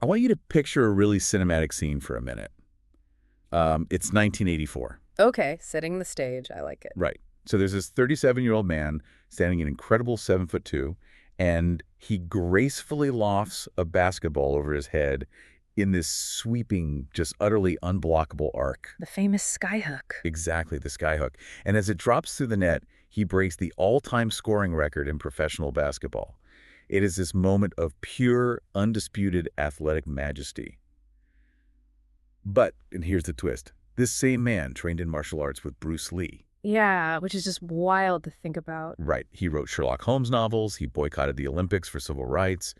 I want you to picture a really cinematic scene for a minute. It's 1984. Okay, setting the stage. I like it. Right. So there's this 37-year-old man standing an incredible 7'2", and he gracefully lofts a basketball over his head in this sweeping, just utterly unblockable arc. The famous skyhook. Exactly, the skyhook. And as it drops through the net, he breaks the all-time scoring record in professional basketball. It is this moment of pure, undisputed athletic majesty. But, and here's the twist, this same man trained in martial arts with Bruce Lee. Yeah, which is just wild to think about. Right. He wrote Sherlock Holmes novels, he boycotted the Olympics for civil rights,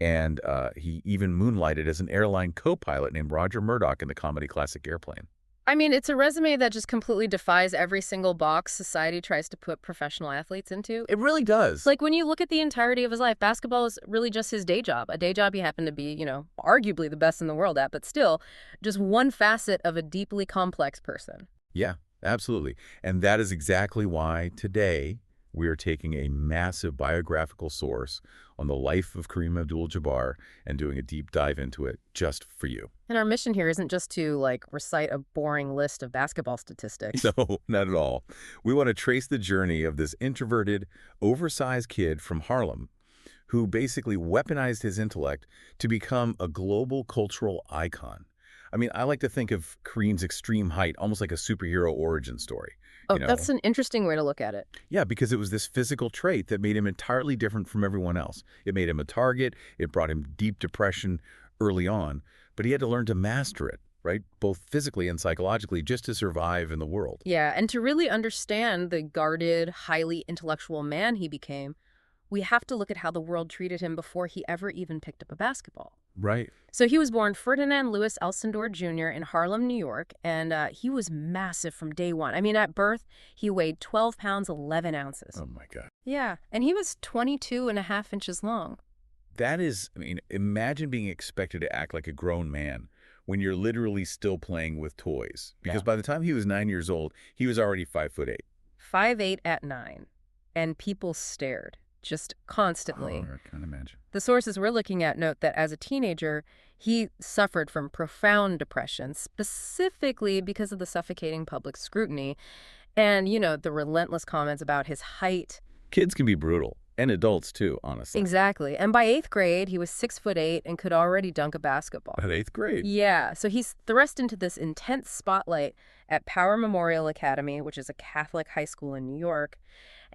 and he even moonlighted as an airline co-pilot named Roger Murdoch in the comedy classic Airplane. I mean, it's a resume that just completely defies every single box society tries to put professional athletes into. It really does. Like, when you look at the entirety of his life, basketball is really just his day job. A day job he happened to be, arguably the best in the world at, but still, just one facet of a deeply complex person. Yeah, absolutely. And that is exactly why today we are taking a massive biographical source on the life of Kareem Abdul-Jabbar and doing a deep dive into it just for you. And our mission here isn't just to, recite a boring list of basketball statistics. No, not at all. We want to trace the journey of this introverted, oversized kid from Harlem who basically weaponized his intellect to become a global cultural icon. I mean, I like to think of Kareem's extreme height almost like a superhero origin story. Oh, that's an interesting way to look at it. Yeah, because it was this physical trait that made him entirely different from everyone else. It made him a target. It brought him deep depression early on, but he had to learn to master it, right? Both physically and psychologically, just to survive in the world. Yeah, and to really understand the guarded, highly intellectual man he became, we have to look at how the world treated him before he ever even picked up a basketball. Right. So he was born Ferdinand Louis Elsendorf Jr. in Harlem, New York, and he was massive from day one. I mean, at birth, he weighed 12 pounds, 11 ounces. Oh, my God. Yeah, and he was 22.5 inches long. That is, imagine being expected to act like a grown man when you're literally still playing with toys. Because by the time he was 9 years old, he was already 5'8". 5'8" at 9, and people stared. Just constantly. Oh, I can't imagine. The sources we're looking at note that as a teenager, he suffered from profound depression, specifically because of the suffocating public scrutiny and, the relentless comments about his height. Kids can be brutal, and adults too, honestly. Exactly. And by 8th grade, he was 6'8" and could already dunk a basketball. At 8th grade? Yeah, so he's thrust into this intense spotlight at Power Memorial Academy, which is a Catholic high school in New York.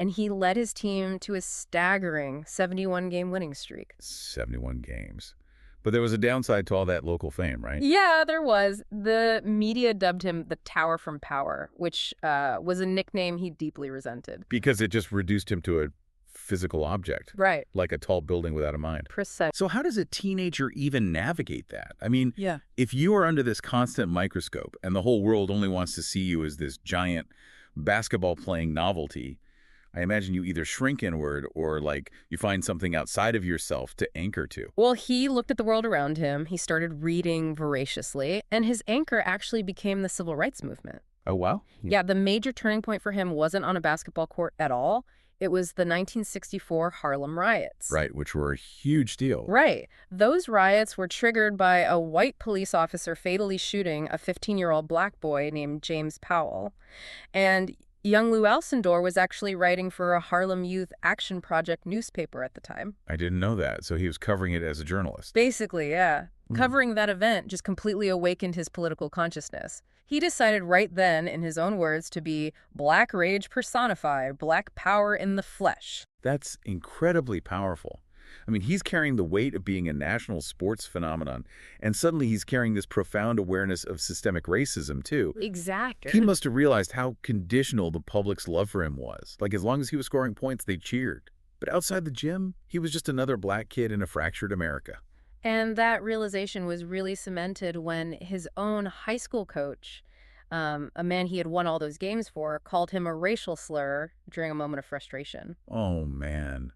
And he led his team to a staggering 71-game winning streak. 71 games. But there was a downside to all that local fame, right? Yeah, there was. The media dubbed him the Tower from Power, which was a nickname he deeply resented. Because it just reduced him to a physical object. Right. Like a tall building without a mind. Precisely. So how does a teenager even navigate that? I mean, yeah. If you are under this constant microscope and the whole world only wants to see you as this giant basketball-playing novelty, I imagine you either shrink inward or you find something outside of yourself to anchor to. Well, he looked at the world around him. He started reading voraciously, and his anchor actually became the civil rights movement. Oh, wow. Yeah, the major turning point for him wasn't on a basketball court at all. It was the 1964 Harlem riots. Right, which were a huge deal. Right. Those riots were triggered by a white police officer fatally shooting a 15-year-old black boy named James Powell. And young Lou Alcindor was actually writing for a Harlem Youth Action Project newspaper at the time. I didn't know that. So he was covering it as a journalist. Basically, yeah. Covering that event just completely awakened his political consciousness. He decided right then, in his own words, to be Black Rage personified, Black Power in the flesh. That's incredibly powerful. I mean, he's carrying the weight of being a national sports phenomenon, and suddenly he's carrying this profound awareness of systemic racism, too. Exactly. He must have realized how conditional the public's love for him was. As long as he was scoring points, they cheered. But outside the gym, he was just another black kid in a fractured America. And that realization was really cemented when his own high school coach, a man he had won all those games for, called him a racial slur during a moment of frustration. Oh, man.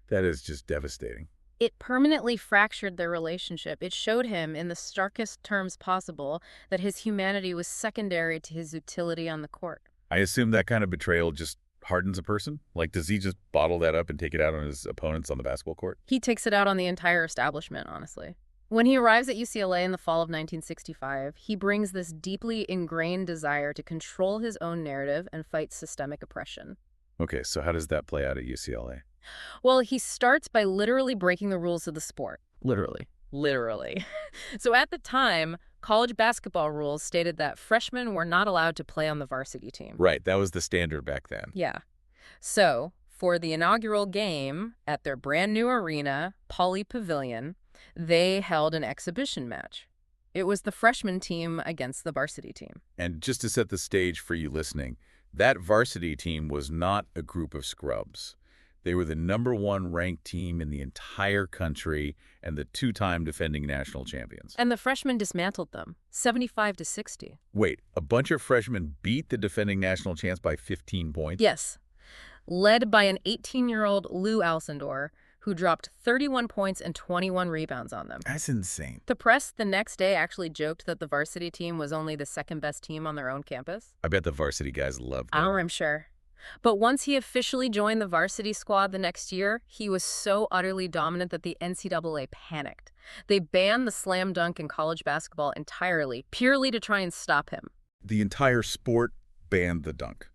That is just devastating. It permanently fractured their relationship. It showed him, in the starkest terms possible, that his humanity was secondary to his utility on the court. I assume that kind of betrayal just hardens a person? Does he just bottle that up and take it out on his opponents on the basketball court? He takes it out on the entire establishment, honestly. When he arrives at UCLA in the fall of 1965, he brings this deeply ingrained desire to control his own narrative and fight systemic oppression. Okay, so how does that play out at UCLA? Well, he starts by literally breaking the rules of the sport. Literally. Literally. So at the time, college basketball rules stated that freshmen were not allowed to play on the varsity team. Right, that was the standard back then. Yeah. So, for the inaugural game at their brand new arena, Pauley Pavilion, they held an exhibition match. It was the freshman team against the varsity team. And just to set the stage for you listening, that varsity team was not a group of scrubs. They were the #1 ranked team in the entire country and the two-time defending national champions. And the freshmen dismantled them, 75-60. Wait, a bunch of freshmen beat the defending national champs by 15 points? Yes. Led by an 18-year-old Lou Alcindor, who dropped 31 points and 21 rebounds on them. That's insane. The press the next day actually joked that the varsity team was only the second-best team on their own campus. I bet the varsity guys loved that. Oh, I'm sure. But once he officially joined the varsity squad the next year, he was so utterly dominant that the NCAA panicked. They banned the slam dunk in college basketball entirely, purely to try and stop him. The entire sport banned the dunk,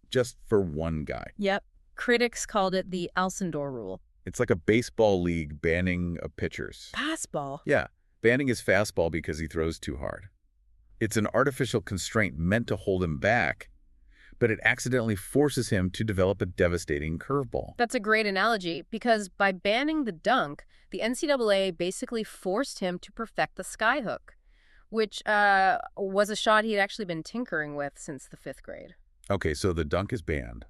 just for one guy. Yep. Critics called it the Alcindor rule. It's like a baseball league banning of pitchers. Fastball. Yeah, banning his fastball because he throws too hard. It's an artificial constraint meant to hold him back, but it accidentally forces him to develop a devastating curveball. That's a great analogy, because by banning the dunk, the NCAA basically forced him to perfect the skyhook, which was a shot he'd actually been tinkering with since the 5th grade. Okay, so the dunk is banned.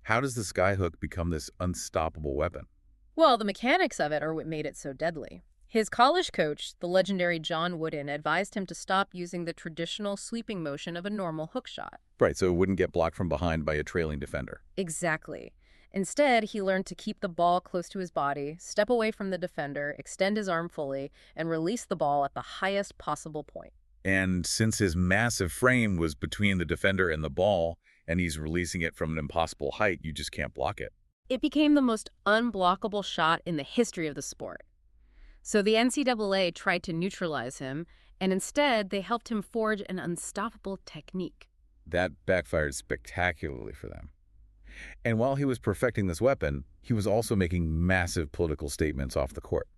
How does the skyhook become this unstoppable weapon? Well, the mechanics of it are what made it so deadly. His college coach, the legendary John Wooden, advised him to stop using the traditional sweeping motion of a normal hook shot. Right, so it wouldn't get blocked from behind by a trailing defender. Exactly. Instead, he learned to keep the ball close to his body, step away from the defender, extend his arm fully, and release the ball at the highest possible point. And since his massive frame was between the defender and the ball, and he's releasing it from an impossible height, you just can't block it. It became the most unblockable shot in the history of the sport. So the NCAA tried to neutralize him, and instead they helped him forge an unstoppable technique. That backfired spectacularly for them. And while he was perfecting this weapon, he was also making massive political statements off the court.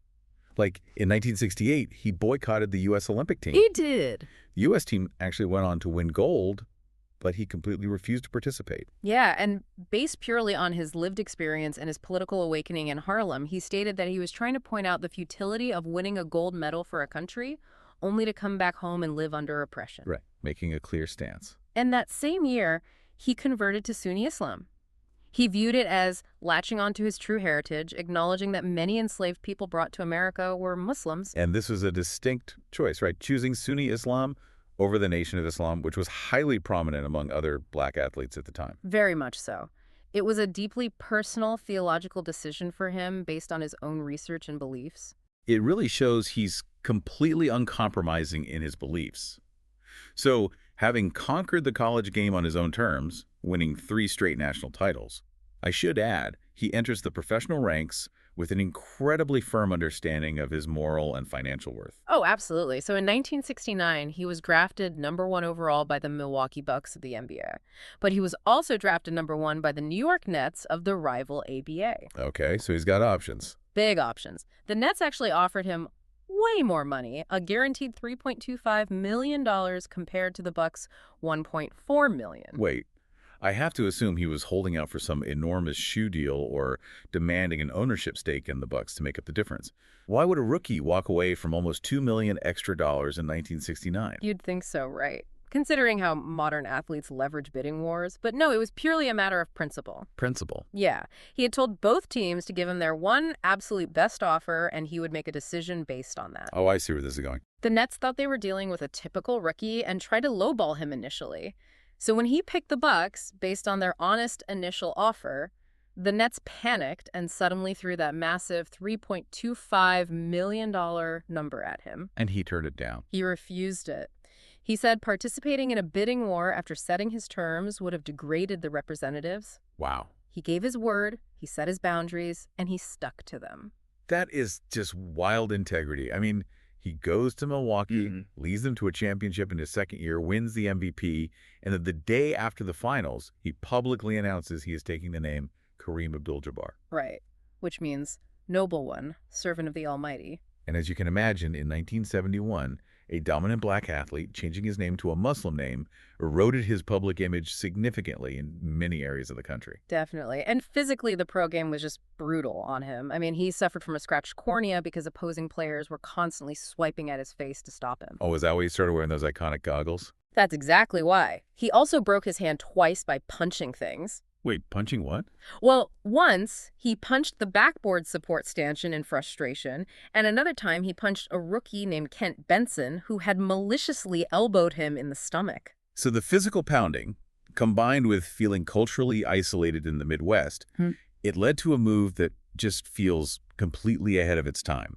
Like, in 1968, he boycotted the U.S. Olympic team. He did. The U.S. team actually went on to win gold, but he completely refused to participate. Yeah, and based purely on his lived experience and his political awakening in Harlem, he stated that he was trying to point out the futility of winning a gold medal for a country only to come back home and live under oppression. Right, making a clear stance. And that same year, he converted to Sunni Islam. He viewed it as latching onto his true heritage, acknowledging that many enslaved people brought to America were Muslims. And this was a distinct choice, right? Choosing Sunni Islam over the Nation of Islam, which was highly prominent among other black athletes at the time. Very much so. It was a deeply personal theological decision for him based on his own research and beliefs. It really shows he's completely uncompromising in his beliefs. So, having conquered the college game on his own terms, winning 3 straight national titles, I should add, he enters the professional ranks with an incredibly firm understanding of his moral and financial worth. Oh, absolutely. So in 1969, he was drafted #1 overall by the Milwaukee Bucks of the NBA. But he was also drafted #1 by the New York Nets of the rival ABA. Okay, so he's got options. Big options. The Nets actually offered him way more money, a guaranteed $3.25 million compared to the Bucks' $1.4 million. Wait, I have to assume he was holding out for some enormous shoe deal or demanding an ownership stake in the Bucks to make up the difference. Why would a rookie walk away from almost $2 million extra in 1969? You'd think so, right? Considering how modern athletes leverage bidding wars. But no, it was purely a matter of principle. Principle. Yeah. He had told both teams to give him their one absolute best offer, and he would make a decision based on that. Oh, I see where this is going. The Nets thought they were dealing with a typical rookie and tried to lowball him initially. So when he picked the Bucks, based on their honest initial offer, the Nets panicked and suddenly threw that massive $3.25 million number at him. And he turned it down. He refused it. He said participating in a bidding war after setting his terms would have degraded the representatives. Wow. He gave his word, he set his boundaries, and he stuck to them. That is just wild integrity. I mean, He goes to Milwaukee, leads them to a championship in his second year, wins the MVP, and then the day after the finals, he publicly announces he is taking the name Kareem Abdul-Jabbar. Right. Which means noble one, servant of the Almighty. And as you can imagine, in 1971, a dominant black athlete changing his name to a Muslim name eroded his public image significantly in many areas of the country. Definitely. And physically, the pro game was just brutal on him. I mean, he suffered from a scratched cornea because opposing players were constantly swiping at his face to stop him. Oh, is that why he started wearing those iconic goggles? That's exactly why. He also broke his hand twice by punching things. Wait, punching what? Well, once he punched the backboard support stanchion in frustration, and another time he punched a rookie named Kent Benson who had maliciously elbowed him in the stomach. So the physical pounding, combined with feeling culturally isolated in the Midwest, it led to a move that just feels completely ahead of its time.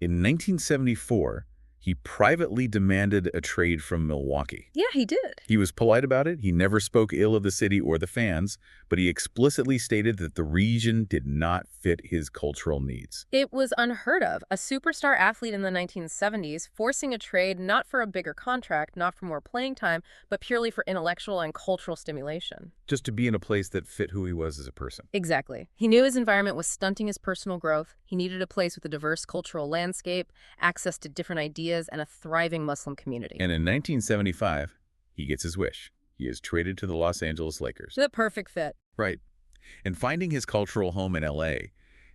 In 1974, he privately demanded a trade from Milwaukee. Yeah, he did. He was polite about it. He never spoke ill of the city or the fans, but he explicitly stated that the region did not fit his cultural needs. It was unheard of. A superstar athlete in the 1970s forcing a trade not for a bigger contract, not for more playing time, but purely for intellectual and cultural stimulation. Just to be in a place that fit who he was as a person. Exactly. He knew his environment was stunting his personal growth. He needed a place with a diverse cultural landscape, access to different ideas, and a thriving Muslim community. And in 1975, he gets his wish. He is traded to the Los Angeles Lakers. The perfect fit. Right. And finding his cultural home in L.A.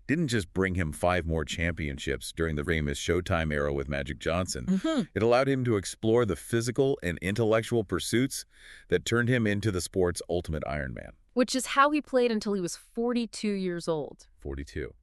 didn't just bring him 5 more championships during the famous Showtime era with Magic Johnson. It allowed him to explore the physical and intellectual pursuits that turned him into the sport's ultimate Iron Man. Which is how he played until he was 42 years old. 42.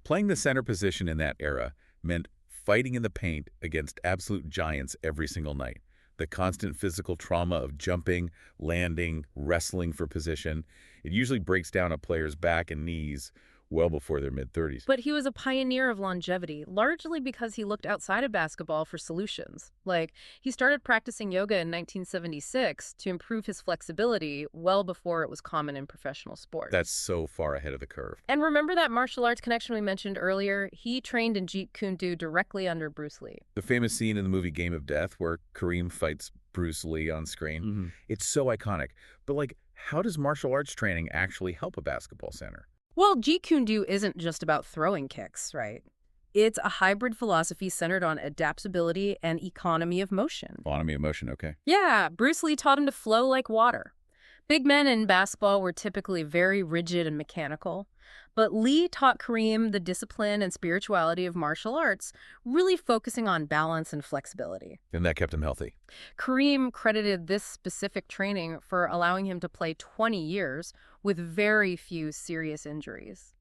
Playing the center position in that era meant fighting in the paint against absolute giants every single night. The constant physical trauma of jumping, landing, wrestling for position. It usually breaks down a player's back and knees well before their mid-30s. But he was a pioneer of longevity, largely because he looked outside of basketball for solutions. Like, he started practicing yoga in 1976 to improve his flexibility well before it was common in professional sports. That's so far ahead of the curve. And remember that martial arts connection we mentioned earlier? He trained in Jeet Kune Do directly under Bruce Lee. The famous scene in the movie Game of Death where Kareem fights Bruce Lee on screen. It's so iconic. But, like, how does martial arts training actually help a basketball center? Well, Jeet Kune Do isn't just about throwing kicks, right? It's a hybrid philosophy centered on adaptability and economy of motion. Economy of motion, okay. Yeah, Bruce Lee taught him to flow like water. Big men in basketball were typically very rigid and mechanical, but Lee taught Kareem the discipline and spirituality of martial arts, really focusing on balance and flexibility. And that kept him healthy. Kareem credited this specific training for allowing him to play 20 years with very few serious injuries.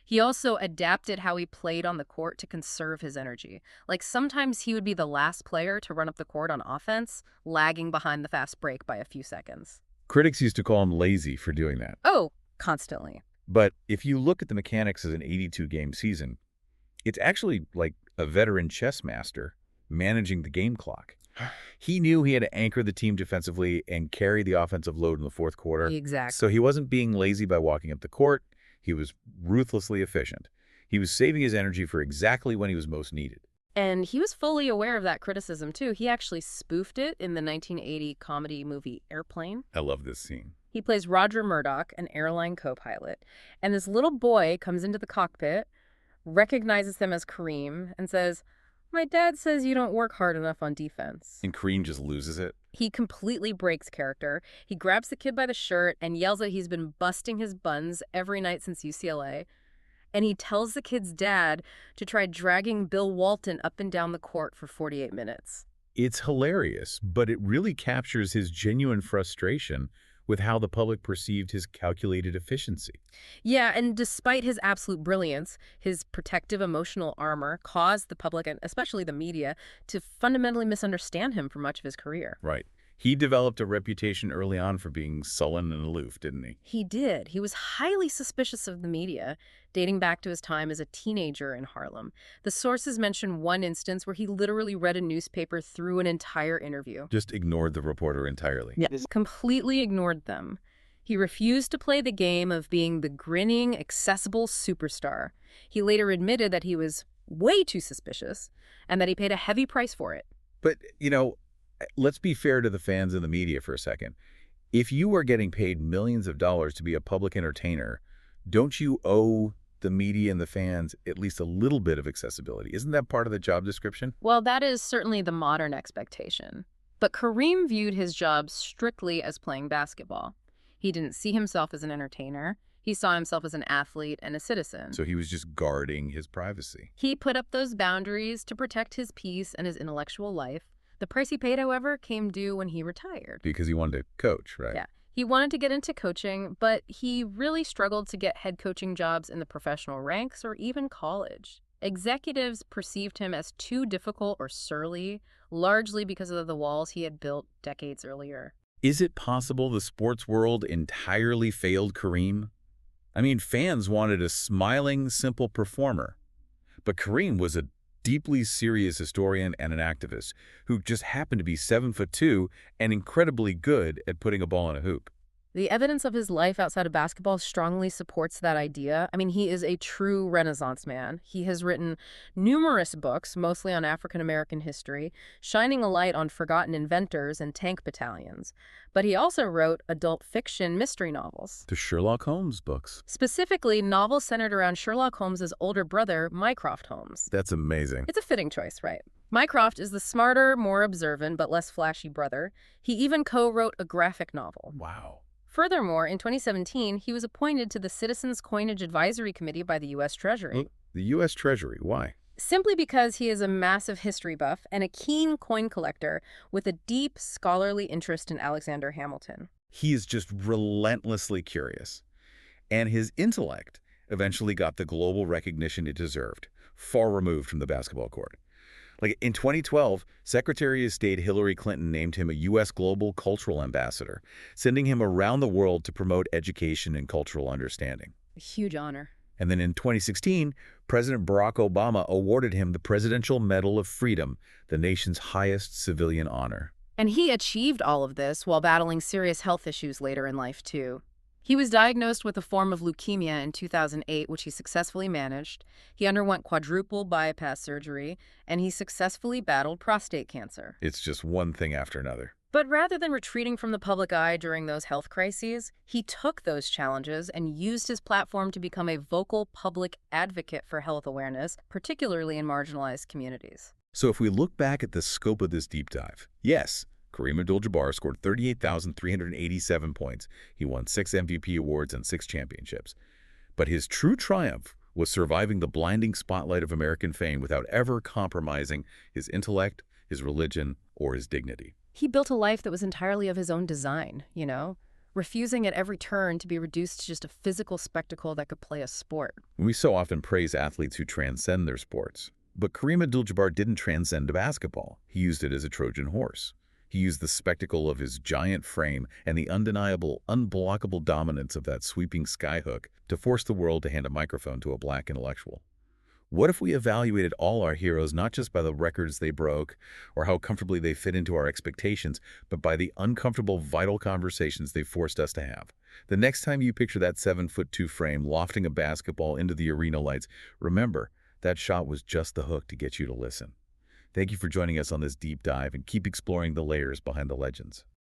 He also adapted how he played on the court to conserve his energy. Like, sometimes he would be the last player to run up the court on offense, lagging behind the fast break by a few seconds. Critics used to call him lazy for doing that. Oh, constantly. But if you look at the mechanics of an 82-game season, it's actually like a veteran chess master managing the game clock. He knew he had to anchor the team defensively and carry the offensive load in the fourth quarter. Exactly. So he wasn't being lazy by walking up the court. He was ruthlessly efficient. He was saving his energy for exactly when he was most needed. And he was fully aware of that criticism, too. He actually spoofed it in the 1980 comedy movie Airplane. I love this scene. He plays Roger Murdoch, an airline co-pilot, and this little boy comes into the cockpit, recognizes him as Kareem, and says, "My dad says you don't work hard enough on defense." And Kareem just loses it. He completely breaks character. He grabs the kid by the shirt and yells that he's been busting his buns every night since UCLA. And he tells the kid's dad to try dragging Bill Walton up and down the court for 48 minutes. It's hilarious, but it really captures his genuine frustration with how the public perceived his calculated efficiency. Yeah, and despite his absolute brilliance, his protective emotional armor caused the public, and especially the media, to fundamentally misunderstand him for much of his career. Right. He developed a reputation early on for being sullen and aloof, didn't he? He did. He was highly suspicious of the media, dating back to his time as a teenager in Harlem. The sources mention one instance where he literally read a newspaper through an entire interview. Just ignored the reporter entirely. Yeah, completely ignored them. He refused to play the game of being the grinning, accessible superstar. He later admitted that he was way too suspicious, and that he paid a heavy price for it. But, let's be fair to the fans and the media for a second. If you are getting paid millions of dollars to be a public entertainer, don't you owe the media and the fans at least a little bit of accessibility? Isn't that part of the job description? Well, that is certainly the modern expectation. But Kareem viewed his job strictly as playing basketball. He didn't see himself as an entertainer. He saw himself as an athlete and a citizen. So he was just guarding his privacy. He put up those boundaries to protect his peace and his intellectual life. The price he paid, however, came due when he retired. Because he wanted to coach, right? Yeah. He wanted to get into coaching, but he really struggled to get head coaching jobs in the professional ranks or even college. Executives perceived him as too difficult or surly, largely because of the walls he had built decades earlier. Is it possible the sports world entirely failed Kareem? I mean, fans wanted a smiling, simple performer. But Kareem was a deeply serious historian and an activist who just happened to be 7'2" and incredibly good at putting a ball in a hoop. The evidence of his life outside of basketball strongly supports that idea. I mean, he is a true Renaissance man. He has written numerous books, mostly on African-American history, shining a light on forgotten inventors and tank battalions. But he also wrote adult fiction mystery novels. The Sherlock Holmes books. Specifically, novels centered around Sherlock Holmes' older brother, Mycroft Holmes. That's amazing. It's a fitting choice, right? Mycroft is the smarter, more observant, but less flashy brother. He even co-wrote a graphic novel. Wow. Furthermore, in 2017, he was appointed to the Citizens Coinage Advisory Committee by the U.S. Treasury. The U.S. Treasury, why? Simply because he is a massive history buff and a keen coin collector with a deep scholarly interest in Alexander Hamilton. He is just relentlessly curious. And his intellect eventually got the global recognition it deserved, far removed from the basketball court. Like in 2012, Secretary of State Hillary Clinton named him a U.S. Global Cultural Ambassador, sending him around the world to promote education and cultural understanding. A huge honor. And then in 2016, President Barack Obama awarded him the Presidential Medal of Freedom, the nation's highest civilian honor. And he achieved all of this while battling serious health issues later in life, too. He was diagnosed with a form of leukemia in 2008, which he successfully managed. He underwent quadruple bypass surgery, and he successfully battled prostate cancer. It's just one thing after another. But rather than retreating from the public eye during those health crises, he took those challenges and used his platform to become a vocal public advocate for health awareness, particularly in marginalized communities. So if we look back at the scope of this deep dive, yes, Kareem Abdul-Jabbar scored 38,387 points. He won 6 MVP awards and 6 championships. But his true triumph was surviving the blinding spotlight of American fame without ever compromising his intellect, his religion, or his dignity. He built a life that was entirely of his own design, refusing at every turn to be reduced to just a physical spectacle that could play a sport. We so often praise athletes who transcend their sports. But Kareem Abdul-Jabbar didn't transcend basketball. He used it as a Trojan horse. He used the spectacle of his giant frame and the undeniable, unblockable dominance of that sweeping skyhook to force the world to hand a microphone to a black intellectual. What if we evaluated all our heroes not just by the records they broke or how comfortably they fit into our expectations, but by the uncomfortable, vital conversations they forced us to have? The next time you picture that 7'2" frame lofting a basketball into the arena lights, remember, that shot was just the hook to get you to listen. Thank you for joining us on this deep dive, and keep exploring the layers behind the legends.